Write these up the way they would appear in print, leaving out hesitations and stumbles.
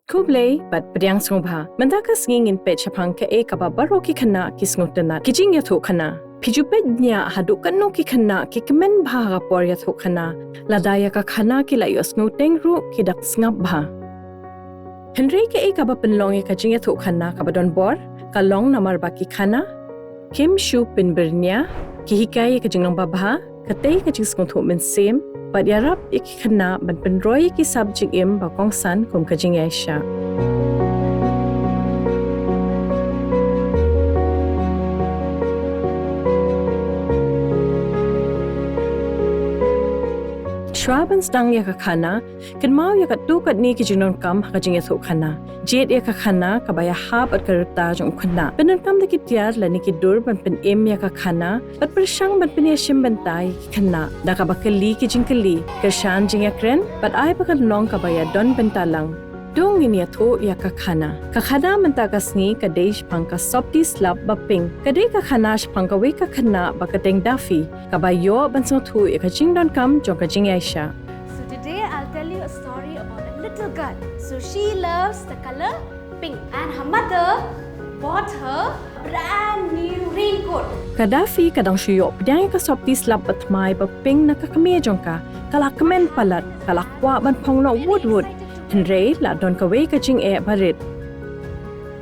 Kublay bat pedang sngobha. Mendaka ngingin pet chapang ke kaba baro ki khana ki sngotanat. Ki Jingïathuhkhana. Pijupet nya haduk kanu ki khana ki kemen bha por Jingïathuhkhana. Ladaya ka khana ki layo snoteng ru ki dak sngap bha. Henry ke kaba penlong ka Jingïathuhkhana kaba don bor ka long namar ba ki khana. Kim shu pinbernya ki hikai ka jinglong babha katay ka jingsngewthuh men sem. But iarap Khynnah ban pynroi ki subject im ba kong san kum ka Jingïashim. Shraban Sdang khana, Khynnah tukat ni ki pyndonkam ka Jingïathuhkhana. Jet khana kabaya hab at karuta jong Khynnah. Pyndonkam da ki tiar la ni ki dur ban pen im khana, at persyang ban Jingïashim Bynta Khynnah. Da kabakali ki jingkali, kershan jing'iakren, but ay pakalong kabaya don Bynta lang. Dong Jingïathuh khana. Khana mentakasni kadej pangka sopti slap baping. Kadej khana pangka we Khynnah bakateng dafi. Kabayo ban sngeuthuh pyndonkam jong ka Jingïashim. So today I'll tell you a story about a little girl. So she loves the color pink and her mother bought her a brand new raincoat. Kadafi kadang syuyok pedang ka sopti slap batmai baping nakakame jong ka. Kalak kemen palat, kalak wa ban pongno wood. Henry la don kawe ka jing'e barit.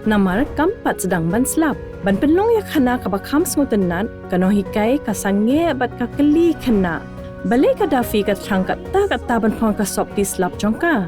Namar kampat sedang ban slap. Ban penlong khana kabakam sngutennat nonghikai ka sange bat ka keli Khynnah. Balai ka dafi ka trangkat ta ban pong ka sopti slap jongka.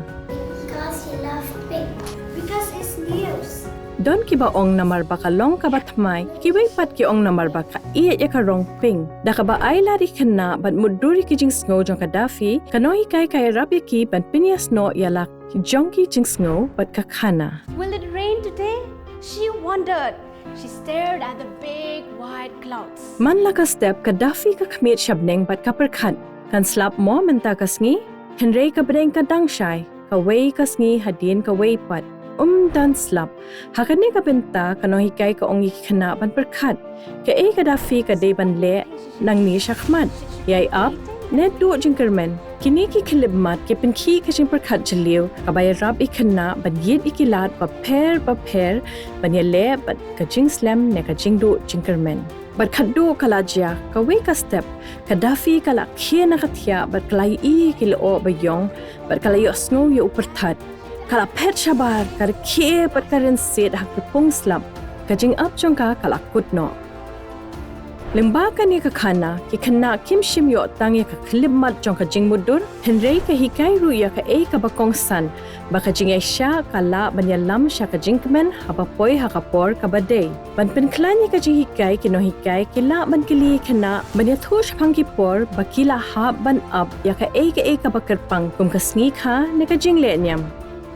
Because he loves pink. Because it's news. Don kiba ong namar ba ka long ka batmai, kiway pat ki ong namar ba ka iya ka rong ping. Da ka ba ay lari Khynnah ban mutduri ki jingsngew jong ka dafi, nonghikai ka iarap ki ban pinyasno yalak jongki jingsngew bat ka khana. Will it rain today? She wondered. She stared at the big white clouds. Man la ka step ka dafi ka khamit shabneng bat ka perkhat. Kan slap mo menta ka sngi, Henry ka breng ka dangshai, ka way ka sngi hadin ka way pat. Dan slap. Hakani ka Bynta nonghikai ka ongi Khynnah ban perkhat. Ka ka dafi ka day ban le nang ni shakmat. Yay up, net du jingkermen. Kini ki kilibmat ki penki ka jing perkhat jeliw. Kabaya rap Khynnah ban yit ikilat ba per ban yale bat ka jingslam ne ka jingdu jingkermen. Bat khadu kalajya ka way ka step. Ka dafi ka la Khynnah kathya bat kalai kilo bayong bat kalayo snow yu uperthat. Kala pet shabar kar kie pat karin set hak pung slap kajing up jongka kala kutno. Limba ni ka khana ki Khynnah kim shim yo tang ka klibmat jongka jingmutdur Henry ka hikai ru ya ka ka bakong san baka Jingïashim kala banyalam sya ka jingkmen hapapoi hakapor ka badai ban penklani ka jinghikai ki nonghikai kila ban kili Khynnah banyathu shpangki por bakila ha ban up ya ka bakerpang kum ka sngi kha ne ka jingle nyam.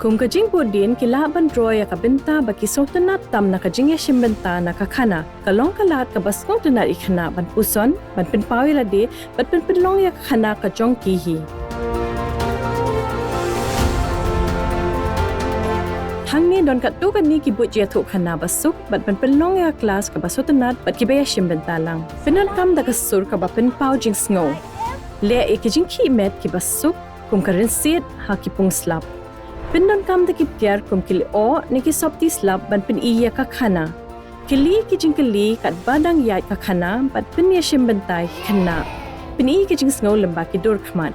Kum ka jingbudin kila ban roi ka Bynta baki sotanat tam na ka Jingïashim Bynta na ka khana kalong kalat ka basngong tunat Khynnah ban puson ban pynpaw ladi bat penlong ka khana ka jong kihi. Hangni don kat tu kan ni ki Jingïathuhkhana basuk bat penlong ka kelas ka basotanat bat Jingïashim Bynta lang. Pyndonkam da ka sur ka ba pynpaw jingsngeo. Le ki jingkynmaw ki basuk kum ka rinsit ha ki pung slap. Pyndonkam da ki tiar kum kili o ni ki sopti slap ban iya ka khana. Kili ki jingkali kat badang yat ka khana bat Jingïashim Bynta Khynnah. Pini ki jingsngew lembah ki dur khmat.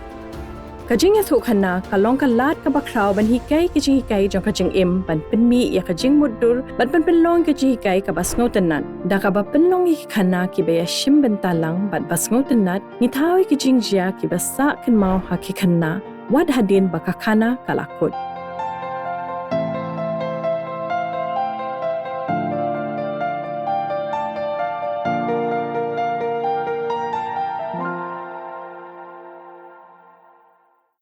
Ka Jingïathuhkhana kalong ka lat ka bakraw ban hikai ki jinghikai jong ka jingim ban pinmi ya ka jingmutdur ban penlong ka jinghikai ka basngeo tenat. Da ka ba penlong Khynnah ki Jingïashim Bynta lang bat basngeo tenat ni thawi ki jingjia ki basa Jingmutdur ha ki Khynnah wad hadin baka khana kalakut.